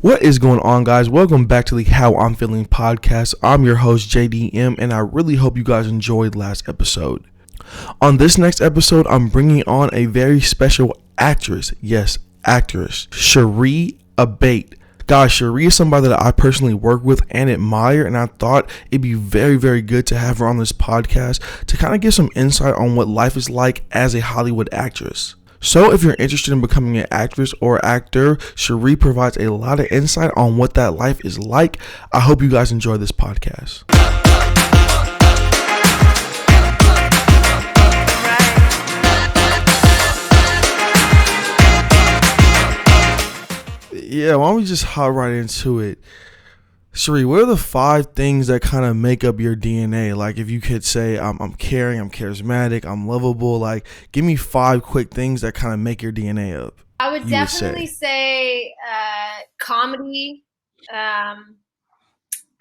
What is going on, guys? Welcome back to the How I'm Feeling podcast. I'm your host, JDM, and I really hope you guys enjoyed last episode. On this next episode, I'm bringing on a very special actress. Yes, actress, Sheree Abate. Guys, Sheree is somebody that I personally work with and admire, and I thought it'd be very, very good to have her on this podcast to kind of give some insight on what life is like as a Hollywood actress. So if you're interested in becoming an actress or actor, Sheree provides a lot of insight on what that life is like. I hope you guys enjoy this podcast. Yeah, why don't we just hop right into it? Sheree, what are the 5 things that kind of make up your DNA? Like, if you could say, I'm caring, I'm charismatic, I'm lovable, like, give me 5 quick things that kind of make your DNA up. I would definitely say comedy,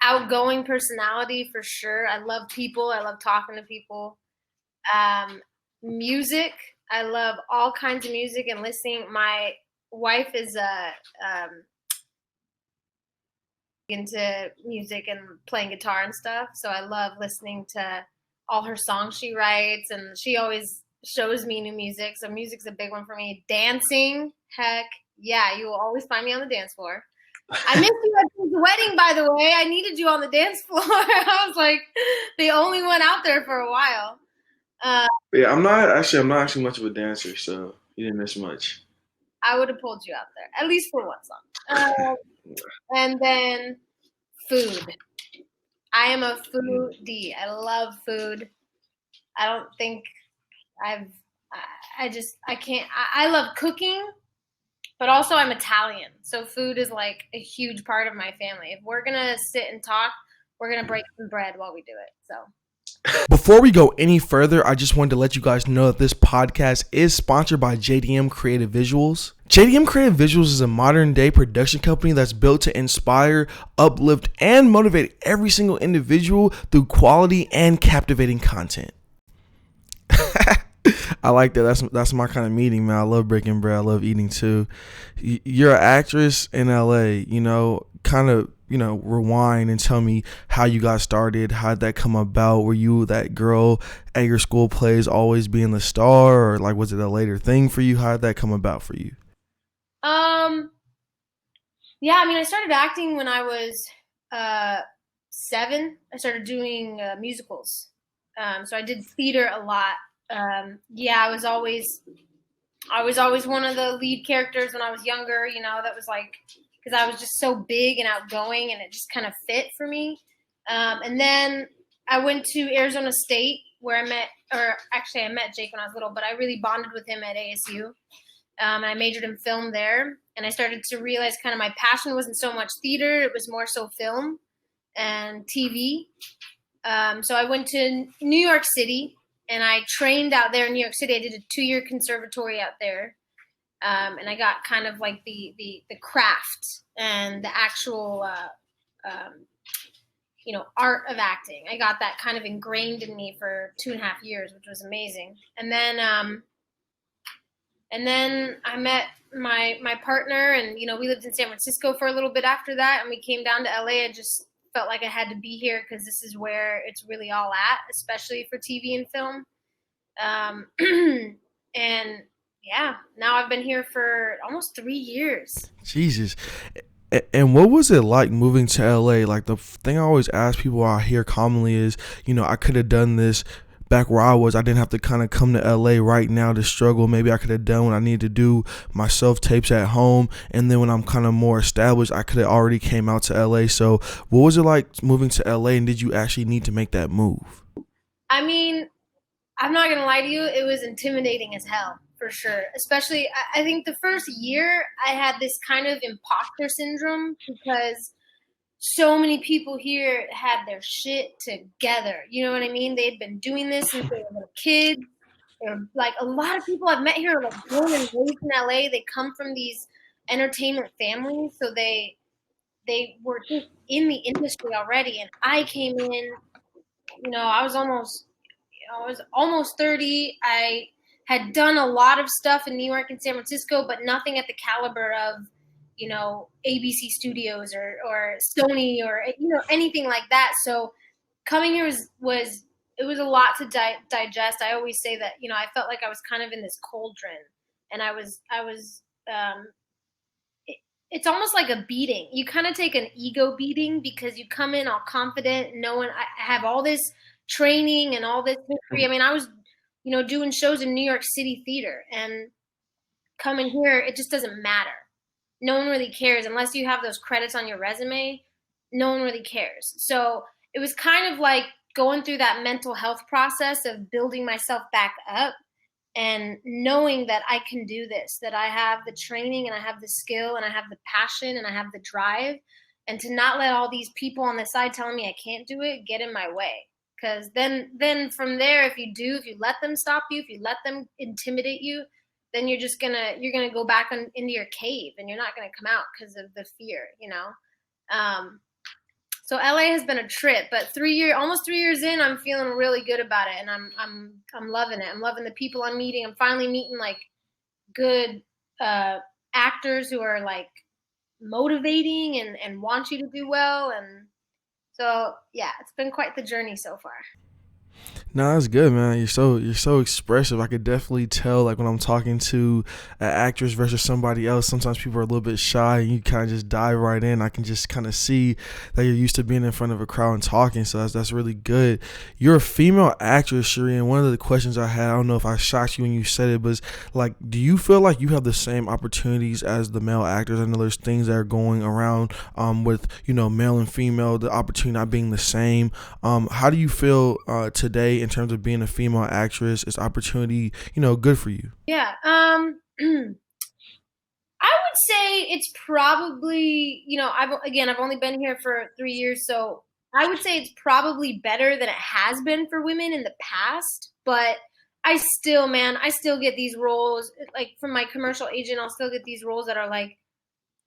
outgoing personality for sure. I love people. I love talking to people. Music. I love all kinds of music and listening. My wife is into music and playing guitar and stuff, so I love listening to all her songs she writes, and she always shows me new music, so music's a big one for me. Dancing, heck yeah, you will always find me on the dance floor. I missed you at the wedding, by the way. I needed you on the dance floor. I was like the only one out there for a while. Yeah, I'm not actually much of a dancer, so you didn't miss much. I would have pulled you out there, at least for one song. And then food. I am a foodie. I love food. I don't think I love cooking, but also I'm Italian. So food is like a huge part of my family. If we're going to sit and talk, we're going to break some bread while we do it. So. Before we go any further, I just wanted to let you guys know that this podcast is sponsored by JDM Creative Visuals. JDM Creative Visuals is a modern day production company that's built to inspire, uplift, and motivate every single individual through quality and captivating content. I like that. That's my kind of meeting, man. I love breaking bread. I love eating too. You're an actress in LA, rewind and tell me how you got started. How did that come about? Were you that girl at your school plays always being the star, or like was it a later thing for you? How did that come about for you? Yeah, I mean, I started acting when I was 7. I started doing musicals. So I did theater a lot. I was always one of the lead characters when I was younger, that was like, because I was just so big and outgoing, and it just kind of fit for me. And then I went to Arizona State, where I met Jake when I was little, but I really bonded with him at ASU. And I majored in film there, and I started to realize kind of my passion wasn't so much theater, it was more so film and TV. So I went to New York City, and I trained out there in New York City. I did a 2-year conservatory out there. And I got kind of like the craft and the actual, art of acting. I got that kind of ingrained in me for 2.5 years, which was amazing. And then I met my partner, and, we lived in San Francisco for a little bit after that, and we came down to LA. I just felt like I had to be here because this is where it's really all at, especially for TV and film. And yeah, now I've been here for almost 3 years. Jesus. And what was it like moving to LA? Like, the thing I always ask people out here commonly is, I could have done this back where I was. I didn't have to kind of come to LA right now to struggle. Maybe I could have done what I needed to do, my self-tapes at home. And then when I'm kind of more established, I could have already came out to LA. So what was it like moving to LA, and did you actually need to make that move? I mean, I'm not going to lie to you. It was intimidating as hell. For sure. Especially, I think the first year I had this kind of imposter syndrome because so many people here had their shit together. You know what I mean? They'd been doing this since they were little kids. Like, a lot of people I've met here are like born and raised in LA. They come from these entertainment families, so they were just in the industry already. And I came in, I was almost 30. I had done a lot of stuff in New York and San Francisco, but nothing at the caliber of, ABC Studios or Sony or anything like that. So coming here was it was a lot to digest. I always say that I felt like I was kind of in this cauldron, and I was it's almost like a beating. You kind of take an ego beating because you come in all confident, knowing I have all this training and all this history. I mean, I was, doing shows in New York City theater, and coming here, it just doesn't matter. No one really cares unless you have those credits on your resume. No one really cares. So it was kind of like going through that mental health process of building myself back up and knowing that I can do this, that I have the training and I have the skill and I have the passion and I have the drive, and to not let all these people on the side telling me I can't do it get in my way. Because then from there, if you let them stop you, if you let them intimidate you, then you're gonna go back into your cave and you're not gonna come out because of the fear, So LA has been a trip, but almost 3 years in, I'm feeling really good about it, and I'm loving it. I'm loving the people I'm meeting. I'm finally meeting like good actors who are like motivating and want you to do well, and so yeah, it's been quite the journey so far. No, that's good, man. You're so expressive. I could definitely tell, like when I'm talking to an actress versus somebody else. Sometimes people are a little bit shy, and you kind of just dive right in. I can just kind of see that you're used to being in front of a crowd and talking. So that's really good. You're a female actress, Sheree, and one of the questions I had, I don't know if I shocked you when you said it, but like, do you feel like you have the same opportunities as the male actors? I know there's things that are going around with male and female, the opportunity not being the same. How do you feel today in terms of being a female actress? Is opportunity good for you? Yeah, I would say it's probably I've only been here for 3 years, so I would say it's probably better than it has been for women in the past. But I still get these roles, like from my commercial agent. I'll still get these roles that are like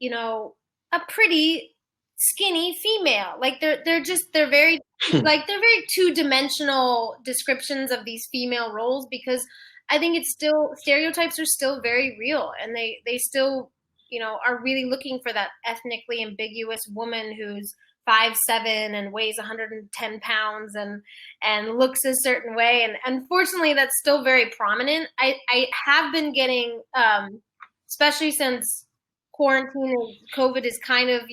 a pretty skinny female. Like they're very like they're very two-dimensional descriptions of these female roles, because I think it's still, stereotypes are still very real, and they still are really looking for that ethnically ambiguous woman who's 5'7" and weighs 110 pounds and looks a certain way, and unfortunately that's still very prominent. I have been getting especially since quarantine and COVID is kind of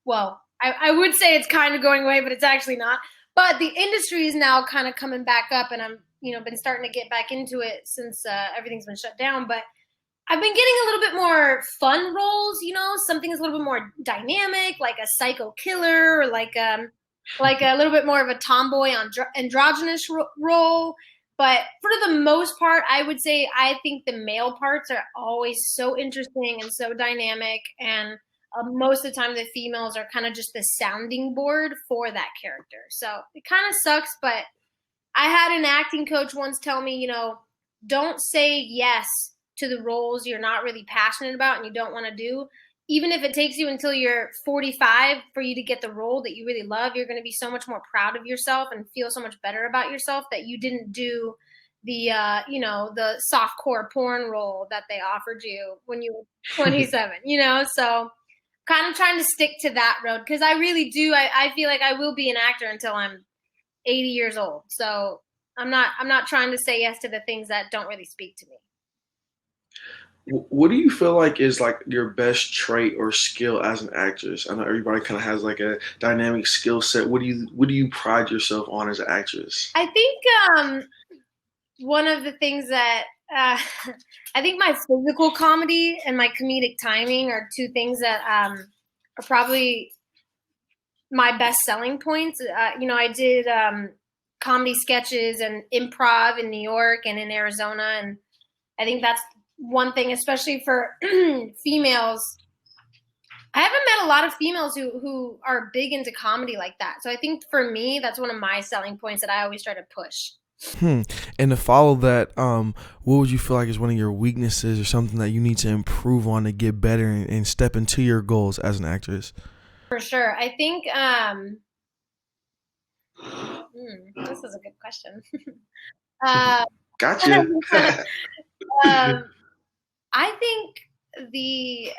well, I would say it's kind of going away, but it's actually not. But the industry is now kind of coming back up, and I'm, been starting to get back into it since everything's been shut down. But I've been getting a little bit more fun roles, something that's a little bit more dynamic, like a psycho killer, or like a little bit more of a tomboy androgynous role. But for the most part, I would say I think the male parts are always so interesting and so dynamic, and most of the time the females are kind of just the sounding board for that character. So it kind of sucks, but I had an acting coach once tell me, don't say yes to the roles you're not really passionate about and you don't want to do. Even if it takes you until you're 45 for you to get the role that you really love, you're going to be so much more proud of yourself and feel so much better about yourself that you didn't do the the softcore porn role that they offered you when you were 27. So kind of trying to stick to that road, because I really do. I feel like I will be an actor until I'm 80 years old. So I'm not trying to say yes to the things that don't really speak to me. What do you feel like is like your best trait or skill as an actress? I know everybody kind of has like a dynamic skill set. What do you pride yourself on as an actress? I think one of the things that I think my physical comedy and my comedic timing are two things that are probably my best selling points. I did comedy sketches and improv in New York and in Arizona, and I think that's one thing, especially for females. I haven't met a lot of females who are big into comedy like that. So I think for me, that's one of my selling points that I always try to push. And to follow that, what would you feel like is one of your weaknesses or something that you need to improve on to get better and step into your goals as an actress? For sure. I think this is a good question. Gotcha. I think the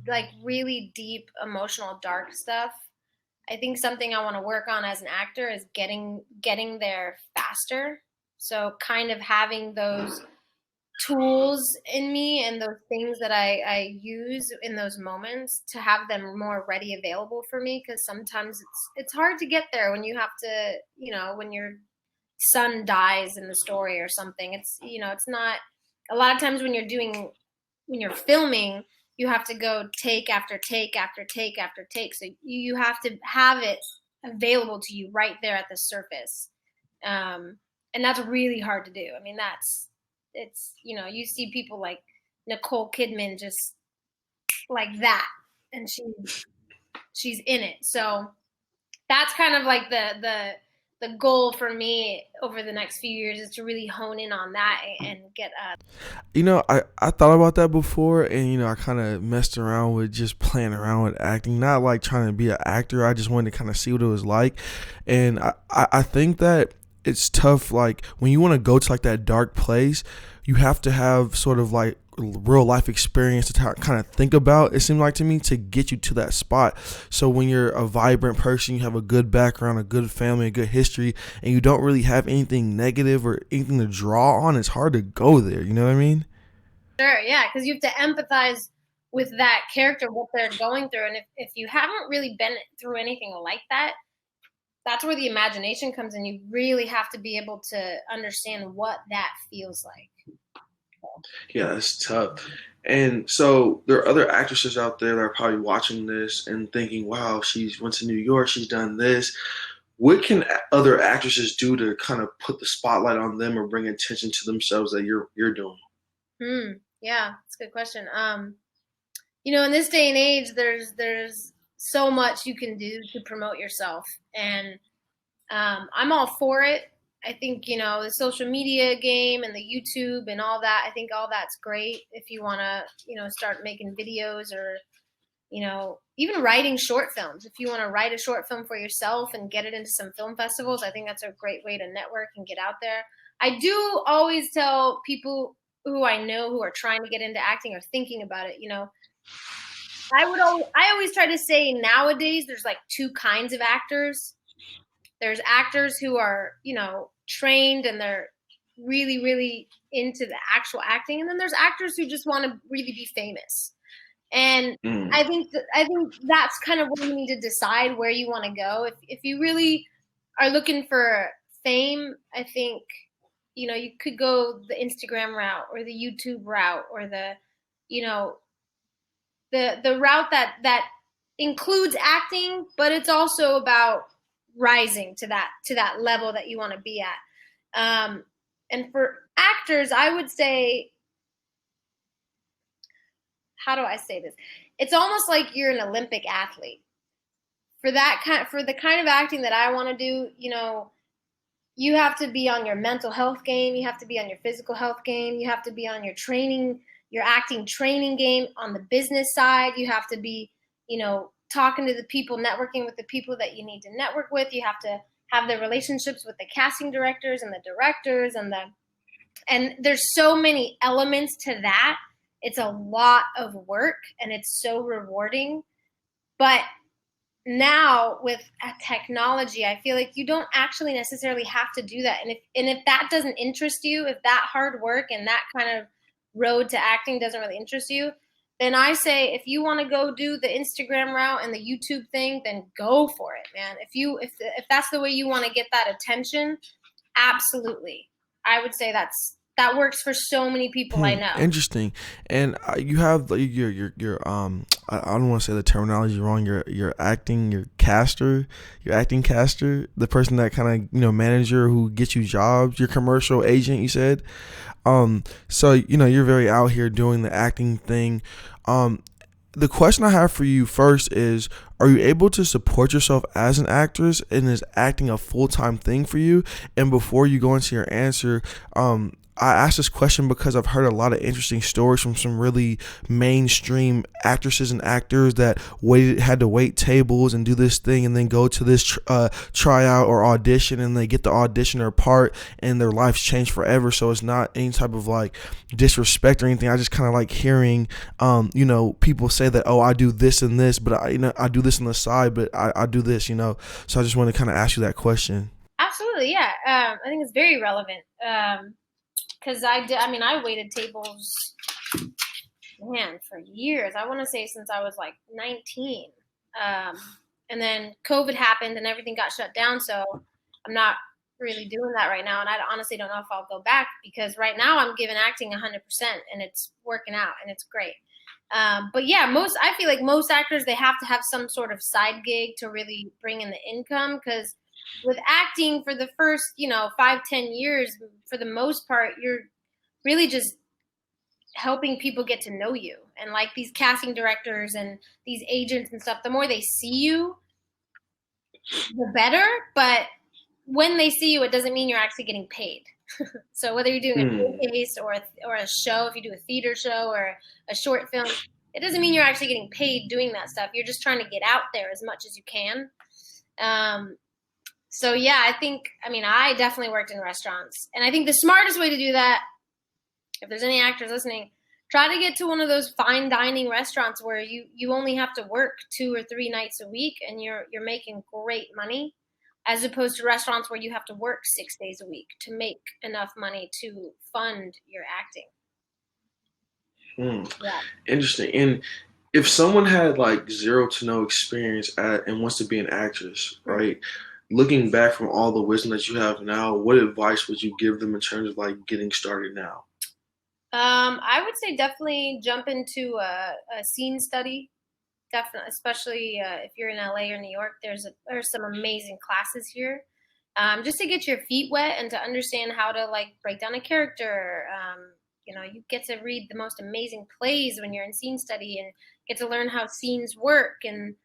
like really deep emotional dark stuff, I think something I want to work on as an actor is getting there faster. So kind of having those tools in me and those things that I use in those moments to have them more ready available for me, because sometimes it's hard to get there when you have to, when your son dies in the story or something. It's not a lot of times when you're filming, you have to go take after take after take after take. So you have to have it available to you right there at the surface. And that's really hard to do. I mean, you see people like Nicole Kidman just like that, and she's in it. So that's kind of like the goal for me over the next few years, is to really hone in on that and get I thought about that before, and I kind of messed around with just playing around with acting, not like trying to be an actor. I just wanted to kind of see what it was like. And I think that it's tough, like when you want to go to like that dark place, you have to have sort of like real life experience to kind of think about, it seemed like to me, to get you to that spot. So when you're a vibrant person, you have a good background, a good family, a good history, and you don't really have anything negative or anything to draw on, it's hard to go there. You know what I mean? Sure, yeah, because you have to empathize with that character, what they're going through. And if you haven't really been through anything like that, that's where the imagination comes in. You really have to be able to understand what that feels like. Yeah, that's tough. And so there are other actresses out there that are probably watching this and thinking, wow, she's went to New York, she's done this. What can other actresses do to kind of put the spotlight on them or bring attention to themselves that you're doing? Yeah, that's a good question. In this day and age, there's so much you can do to promote yourself, and I'm all for it. I think, the social media game and the YouTube and all that, I think all that's great if you want to, start making videos, or, even writing short films. If you want to write a short film for yourself and get it into some film festivals, I think that's a great way to network and get out there. I do always tell people who I know who are trying to get into acting or thinking about it, I always try to say nowadays there's like two kinds of actors. There's actors who are, trained and they're really, really into the actual acting. And then there's actors who just want to really be famous. And I think that's kind of where you need to decide where you want to go. If you really are looking for fame, I think, you could go the Instagram route or the YouTube route, or the route that includes acting, but it's also about rising to that level that you want to be at. And for actors, I would say, how do I say this? It's almost like you're an Olympic athlete. For the kind of acting that I want to do, you have to be on your mental health game. You have to be on your physical health game. You have to be on your acting training game. On the business side, you have to be, talking to the people, networking with the people that you need to network with. You have to have the relationships with the casting directors and the directors, and there's so many elements to that. It's a lot of work and it's so rewarding. But now with technology, I feel like you don't actually necessarily have to do that. And if that doesn't interest you, if that hard work and that kind of road to acting doesn't really interest you, then I say, if you want to go do the Instagram route and the YouTube thing, then go for it, man. If that's the way you want to get that attention, absolutely. I would say that works for so many people I know. Interesting. And you have your I don't want to say the terminology wrong. Your acting caster, the person that kind of manager who gets you jobs, your commercial agent, you said. So you're very out here doing the acting thing. The question I have for you first is, are you able to support yourself as an actress, and is acting a full-time thing for you? And before you go into your answer, I asked this question because I've heard a lot of interesting stories from some really mainstream actresses and actors that had to wait tables and do this thing and then go to this tryout or audition, and they get the audition or part and their lives change forever. So it's not any type of like disrespect or anything. I just kind of like hearing, people say that, oh, I do this and this, but I do this on the side, but I do this, So I just want to kind of ask you that question. Absolutely, yeah. I think it's very relevant. Because I waited tables, man, for years. I want to say since I was like 19. And then COVID happened and everything got shut down. So I'm not really doing that right now. And I honestly don't know if I'll go back, because right now I'm giving acting 100% and it's working out and it's great. But yeah, I feel like most actors, they have to have some sort of side gig to really bring in the income, because with acting for the first, 5-10 years, for the most part, you're really just helping people get to know you. And like these casting directors and these agents and stuff, the more they see you, the better. But when they see you, it doesn't mean you're actually getting paid. So whether you're doing a showcase or a show, if you do a theater show or a short film, it doesn't mean you're actually getting paid doing that stuff. You're just trying to get out there as much as you can. So yeah, I definitely worked in restaurants, and I think the smartest way to do that, if there's any actors listening, try to get to one of those fine dining restaurants where you only have to work 2 or 3 nights a week and you're making great money, as opposed to restaurants where you have to work 6 days a week to make enough money to fund your acting. Yeah. Interesting. And if someone had like zero to no experience and wants to be an actress, right? Looking back from all the wisdom that you have now, what advice would you give them in terms of like getting started now? I would say definitely jump into a scene study. Definitely, especially if you're in LA or New York, there's some amazing classes here, just to get your feet wet and to understand how to like break down a character. You get to read the most amazing plays when you're in scene study and get to learn how scenes work and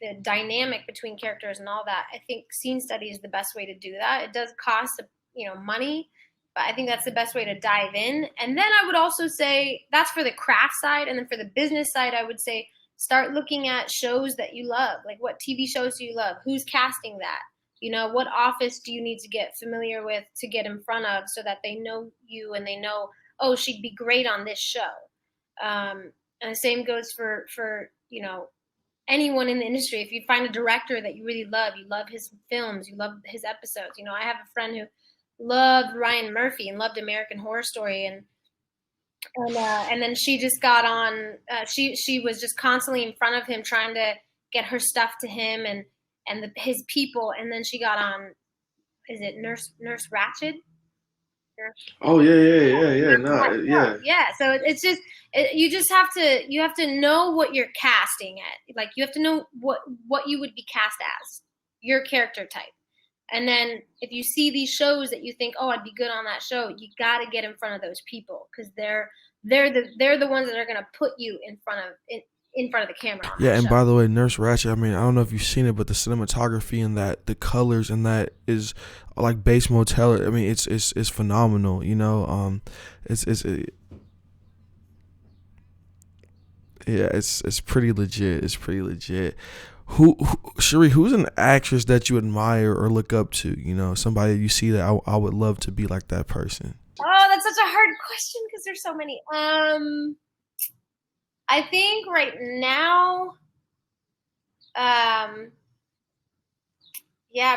the dynamic between characters and all that. I think scene study is the best way to do that. It does cost money, but I think that's the best way to dive in. And then I would also say that's for the craft side. And then for the business side, I would say start looking at shows that you love. Like, what TV shows do you love? Who's casting that? What office do you need to get familiar with to get in front of, so that they know you and they know, oh, she'd be great on this show. And the same goes for anyone in the industry. If you find a director that you really love, you love his films, you love his episodes. I have a friend who loved Ryan Murphy and loved American Horror Story, and then she just got on. She was just constantly in front of him, trying to get her stuff to him and his people. And then she got on. Is it Nurse Ratched? Oh yeah. No, yeah. Yeah. So it's just you have to know what you're casting at. Like, you have to know what you would be cast as, your character type. And then if you see these shows that you think, oh, I'd be good on that show, you got to get in front of those people, because they're the ones that are going to put you in front of the camera. Yeah, and by the way, Nurse Ratched, I don't know if you've seen it, but the cinematography and that, the colors and that is like Bates Motel. It's phenomenal. It's pretty legit. It's pretty legit. Sheree, who's an actress that you admire or look up to? Somebody you see that I would love to be like that person. Oh, that's such a hard question, because there's so many. I think right now,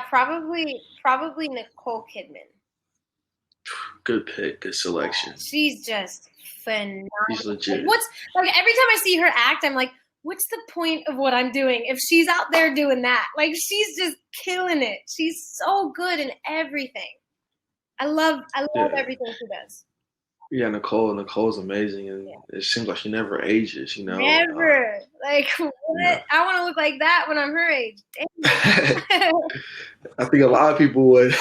probably Nicole Kidman. Good pick, good selection. She's just phenomenal. She's legit. Every time I see her act, I'm like, what's the point of what I'm doing if she's out there doing that? Like, she's just killing it. She's so good in everything. I love everything she does. Yeah, Nicole's amazing, and it seems like she never ages, Never. What? Yeah. I want to look like that when I'm her age. I think a lot of people would.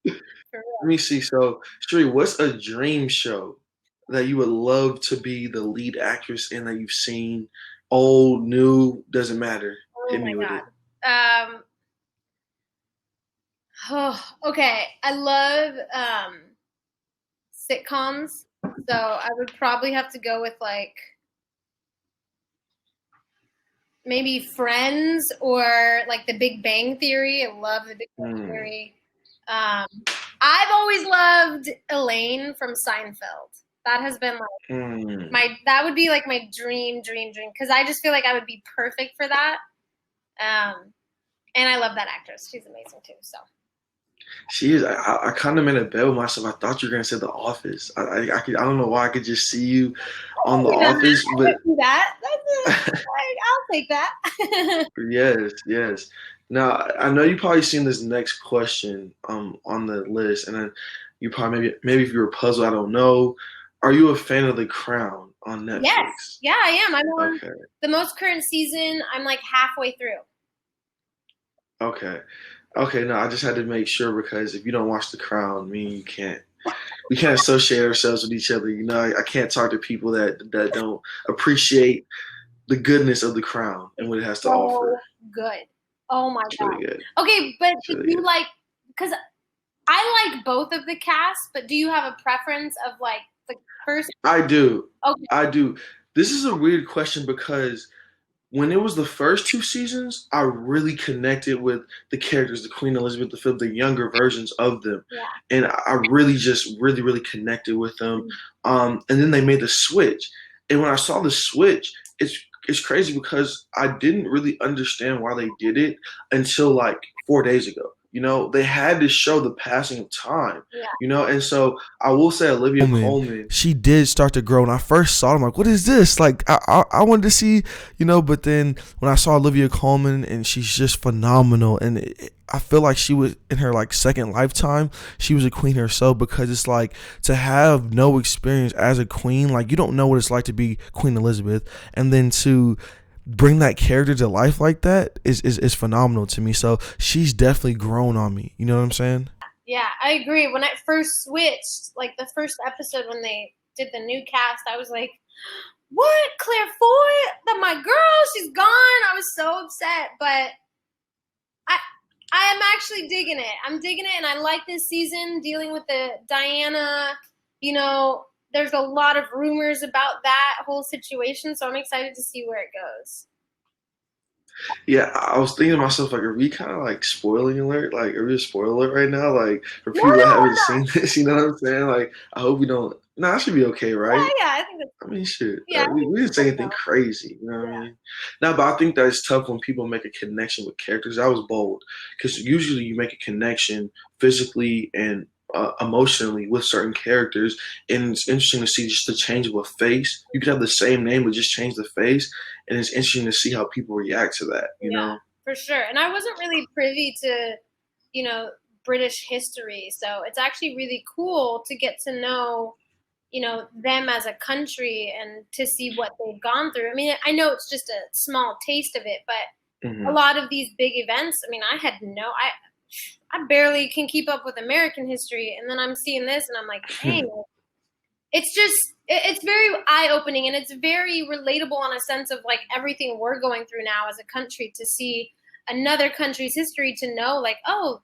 Let me see. So, Sheree, what's a dream show that you would love to be the lead actress in that you've seen? Old, new, doesn't matter. Oh my God. Oh, okay. I love sitcoms, so I would probably have to go with like maybe Friends or like The Big Bang Theory. I love The Big Bang Mm, Theory. Um, I've always loved Elaine from Seinfeld. That has been like mm. that would be like my dream because I just feel like I would be perfect for that. And I love that actress. She's amazing too. So She is. I kind of made a bet with myself. I thought you were gonna say The Office. I don't know why I could just see you on The I Office, but could do that. I'll take that. yes, yes. Now I know you probably seen this next question on the list, and then you probably maybe if you were puzzled, I don't know. Are you a fan of The Crown on Yes. Netflix? Yeah, I am. I'm on Okay, the most current season. I'm like halfway through. okay, okay. No, I just had to make sure because if you don't watch The Crown, me and you can't. We can't associate ourselves with each other. You know, I can't talk to people that don't appreciate the goodness of The Crown and what it has to offer. So good. Oh my It's really god. good. Okay, but It's did really you good. like because I like both of the cast, but do you have a preference of like the first? I do. Okay, I do. This is a weird question because when it was the first two seasons, I really connected with the characters, the Queen Elizabeth, the Philip, the younger versions of them, yeah. and I really just really connected with them. And then they made the switch, and when I saw the switch, it's crazy because I didn't really understand why they did it until like 4 days ago. You know, they had to show the passing of time. Yeah. You know, and so I will say Olivia Coleman, Colman. she did start to grow. When I first saw it, I'm like, what is this? Like, I wanted to see, but then when I saw Olivia Colman, and she's just phenomenal. And I feel like she was in her like second lifetime. She was a queen herself, because it's like to have no experience as a queen, like you don't know what it's like to be Queen Elizabeth, and then to bring that character to life like that is phenomenal to me. So she's definitely grown on me. You know what I'm saying? Yeah, I agree. When I first switched, like the first episode when they did the new cast, I was like, "What? Claire Foy? That my girl? She's gone." I was so upset, but I I am actually digging it. I'm digging it, and I like this season dealing with the Diana. You know, there's a lot of rumors about that whole situation, so I'm excited to see where it goes. Yeah, I was thinking to myself, like, are we kind of like spoiling alert? Like, are we a spoiler alert right now? Like, for No, people that no, haven't seen this, you know what I'm saying? Like, I hope we don't. No, I should be okay, right? yeah, I think that's I mean, shit, yeah, I we think didn't say that's anything no. crazy, you know what I Yeah, mean? No, but I think that it's tough when people make a connection with characters. That was bold because usually you make a connection physically and emotionally with certain characters, and it's interesting to see just the change of a face. You could have the same name but just change the face, and it's interesting to see how people react to that. You yeah, know? for sure. And I wasn't really privy to, you know, British history, so it's actually really cool to get to know, you know, them as a country and to see what they've gone through. I mean, I know it's just a small taste of it, but a Hmm. lot of these big events, I mean, I barely can keep up with American history, and then I'm seeing this and I'm like, dang, it's just it's very eye-opening, and it's very relatable on a sense of like everything we're going through now as a country, to see another country's history, to know like, oh,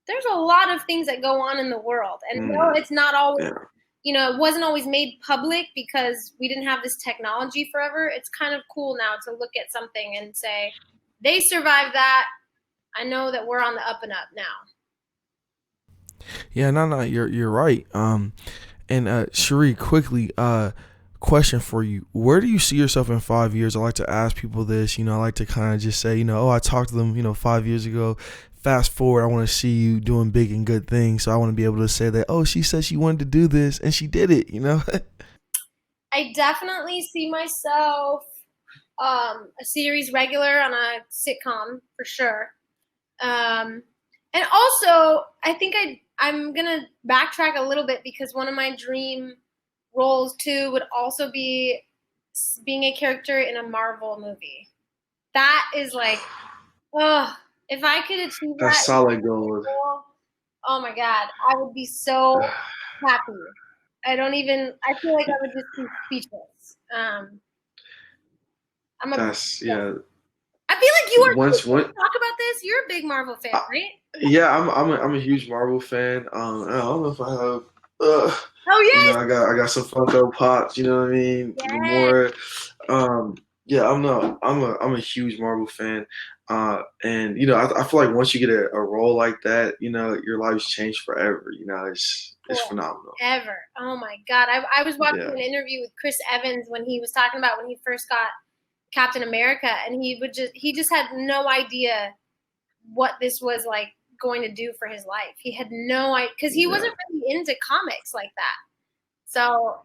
there's a lot of things that go on in the world, and no, Mm, it's not always, yeah. you know, it wasn't always made public because we didn't have this technology forever. It's kind of cool now to look at something and say, they survived that. I know that we're on the up and up now. Yeah, no, you're right. And Sheree, quickly, question for you: where do you see yourself in 5 years? I like to ask people this. I like to kind of just say, oh, I talked to them, 5 years ago. Fast forward, I want to see you doing big and good things. So I want to be able to say that, oh, she said she wanted to do this and she did it. I definitely see myself a series regular on a sitcom for sure. And also, I think I'm gonna backtrack a little bit because one of my dream roles too would also be being a character in a Marvel movie. That is like, oh, if I could achieve That's that, solid gold. oh my god, I would be so happy. I don't even. I feel like I would just be speechless. I'm a That's yeah. I feel like you are. once Talk about this. You're a big Marvel fan, right? Yeah, I'm a huge Marvel fan. I don't know if I have. Oh yes. I got some Funko Pops. You know what I mean? Yes. More. Yeah, I'm a huge Marvel fan. And I feel like once you get a role like that, your life's changed forever. It's phenomenal. Ever. Oh my God. I was watching Yeah. an interview with Chris Evans when he was talking about when he first got Captain America, and he just had no idea what this was like going to do for his life. He had no idea because he wasn't really into comics like that. So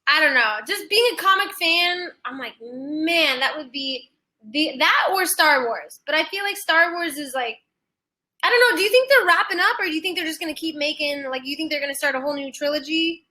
I don't know. Just being a comic fan, I'm like, man, that would be that or Star Wars. But I feel like Star Wars is like, I don't know. Do you think they're wrapping up, or do you think they're just going to keep making, like, you think they're going to start a whole new trilogy?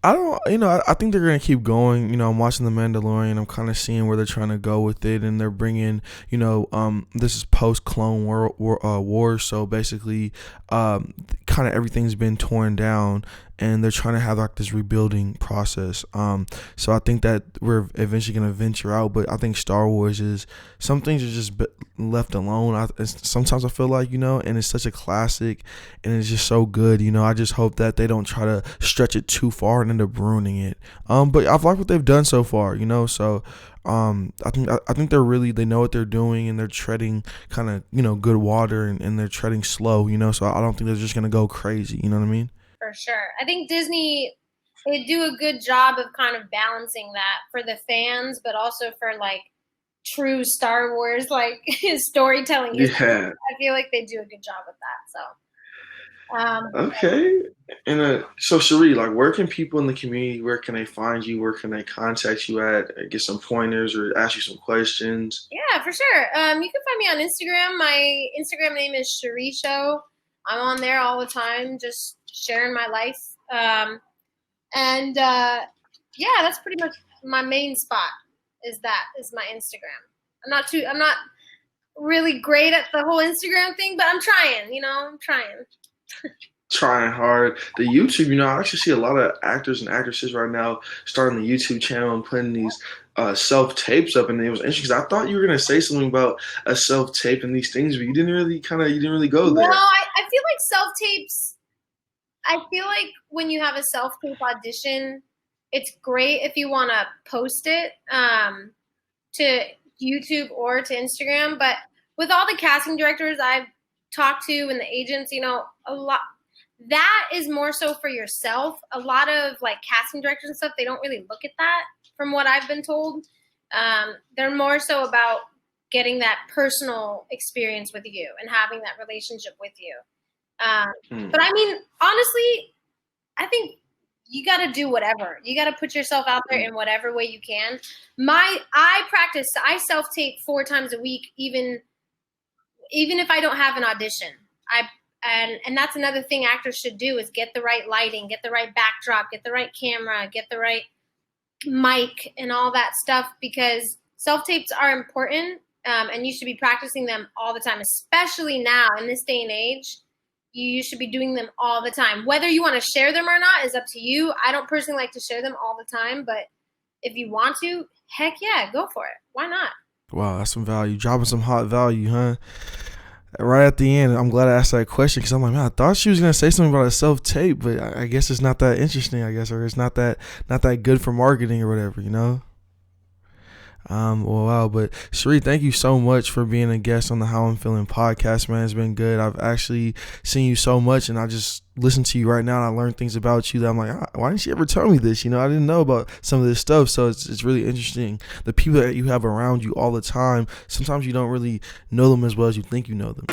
I don't, I think they're going to keep going. I'm watching The Mandalorian. I'm kind of seeing where they're trying to go with it. And they're bringing, this is post-Clone Wars. So basically, kind of everything's been torn down. And they're trying to have like this rebuilding process. So I think that we're eventually going to venture out. But I think Star Wars is, some things are just left alone. Sometimes I feel like, and it's such a classic and it's just so good. I just hope that they don't try to stretch it too far and end up ruining it. But I've liked what they've done so far, so I think they know what they're doing, and they're treading kind of, good water, and they're treading slow, so I don't think they're just going to go crazy. You know what I mean? For sure. I think Disney, they do a good job of kind of balancing that for the fans, but also for like true Star Wars, like storytelling. Yeah. I feel like they do a good job with that. So, okay. And so Sheree, like, where can people in the community, where can they find you? Where can they contact you at? Get some pointers or ask you some questions? Yeah, for sure. You can find me on Instagram. My Instagram name is Sheree Show. I'm on there all the time, just sharing my life. Yeah, that's pretty much my main spot is my Instagram. I'm not really great at the whole Instagram thing, but I'm trying, I'm trying. Trying hard. The YouTube, I actually see a lot of actors and actresses right now starting the YouTube channel and putting these self-tapes up, and it was interesting because I thought you were going to say something about a self-tape and these things, but you didn't really go there. No, I feel like self-tapes, I feel like when you have a self-tape audition, it's great if you want to post it to YouTube or to Instagram, but with all the casting directors I've talked to and the agents, a lot, that is more so for yourself. A lot of like casting directors and stuff, they don't really look at that from what I've been told. They're more so about getting that personal experience with you and having that relationship with you. But I mean, honestly, I think you got to do whatever. You got to put yourself out there in whatever way you can. I self-tape 4 times a week, even if I don't have an audition. And that's another thing actors should do is get the right lighting, get the right backdrop, get the right camera, get the right mic and all that stuff, because self-tapes are important, and you should be practicing them all the time, especially now in this day and age. You should be doing them all the time. Whether you want to share them or not is up to you. I don't personally like to share them all the time, but if you want to, heck yeah, go for it. Why not? Wow, that's some value. Dropping some hot value, huh? Right at the end, I'm glad I asked that question because I'm like, man, I thought she was gonna say something about a self-tape, but I guess it's not that interesting, or it's not that good for marketing or whatever, Well, wow, but Sheree, thank you so much for being a guest on the How I'm Feeling podcast, man. It's been good. I've actually seen you so much, and I just listened to you right now, and I learned things about you that I'm like, why didn't she ever tell me this? I didn't know about some of this stuff, so it's really interesting. The people that you have around you all the time, sometimes you don't really know them as well as you think you know them.